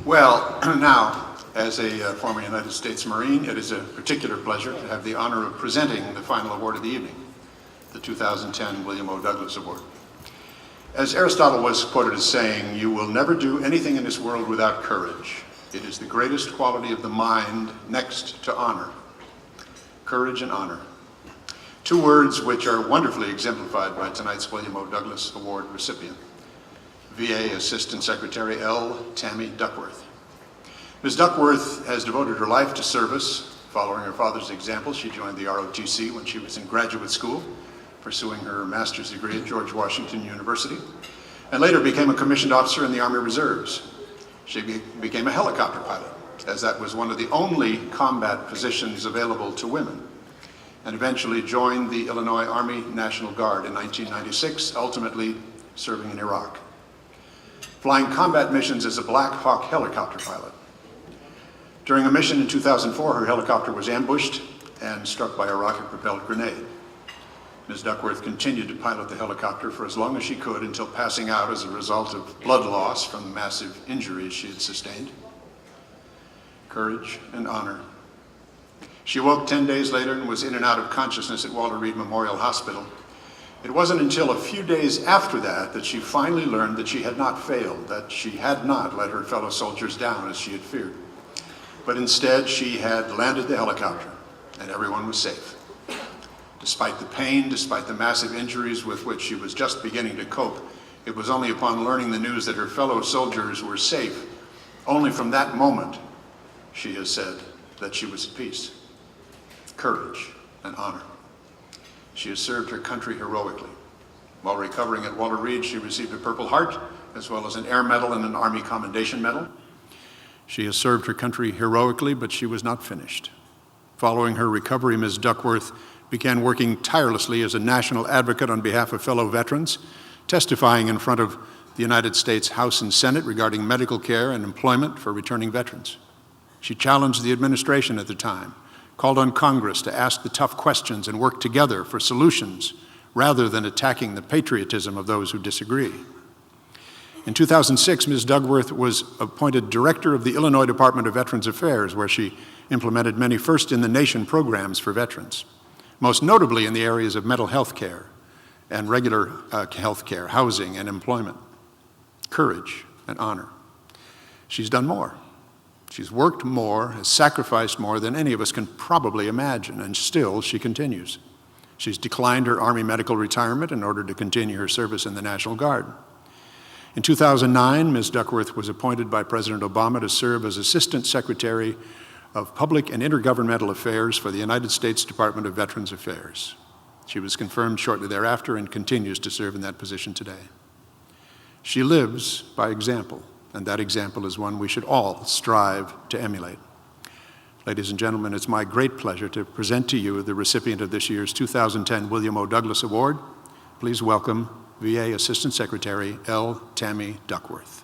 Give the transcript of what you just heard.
Well, now, as a former United States Marine, it is a particular pleasure to have the honor of presenting the final award of the evening, the 2010 William O. Douglas Award. As Aristotle was quoted as saying, "You will never do anything in this world without courage. It is the greatest quality of the mind next to honor." Courage and honor. Two words which are wonderfully exemplified by tonight's William O. Douglas Award recipient, VA Assistant Secretary L. Tammy Duckworth. Ms. Duckworth has devoted her life to service. Following her father's example, she joined the ROTC when she was in graduate school, pursuing her master's degree at George Washington University, and later became a commissioned officer in the Army Reserves. She became a helicopter pilot, as that was one of the only combat positions available to women, and eventually joined the Illinois Army National Guard in 1996, ultimately serving in Iraq, flying combat missions as a Black Hawk helicopter pilot. During a mission in 2004, her helicopter was ambushed and struck by a rocket-propelled grenade. Ms. Duckworth continued to pilot the helicopter for as long as she could until passing out as a result of blood loss from the massive injuries she had sustained. Courage and honor. She woke 10 days later and was in and out of consciousness at Walter Reed Memorial Hospital. It wasn't until a few days after that that she finally learned that she had not failed, that she had not let her fellow soldiers down as she had feared. But instead, she had landed the helicopter, and everyone was safe. Despite the pain, despite the massive injuries with which she was just beginning to cope, it was only upon learning the news that her fellow soldiers were safe, only from that moment, she has said, that she was at peace. Courage and honor. She has served her country heroically. While recovering at Walter Reed, she received a Purple Heart, as well as an Air Medal and an Army Commendation Medal. She has served her country heroically, but she was not finished. Following her recovery, Ms. Duckworth began working tirelessly as a national advocate on behalf of fellow veterans, testifying in front of the United States House and Senate regarding medical care and employment for returning veterans. She challenged the administration at the time, called on Congress to ask the tough questions and work together for solutions rather than attacking the patriotism of those who disagree. In 2006, Ms. Duckworth was appointed director of the Illinois Department of Veterans Affairs, where she implemented many first-in-the-nation programs for veterans, most notably in the areas of mental health care and regular health care, housing, and employment. Courage and honor. She's done more. She's worked more, has sacrificed more than any of us can probably imagine, and still she continues. She's declined her Army medical retirement in order to continue her service in the National Guard. In 2009, Ms. Duckworth was appointed by President Obama to serve as Assistant Secretary of Public and Intergovernmental Affairs for the United States Department of Veterans Affairs. She was confirmed shortly thereafter and continues to serve in that position today. She lives by example, and that example is one we should all strive to emulate. Ladies and gentlemen, it's my great pleasure to present to you the recipient of this year's 2010 William O. Douglas Award. Please welcome VA Assistant Secretary L. Tammy Duckworth.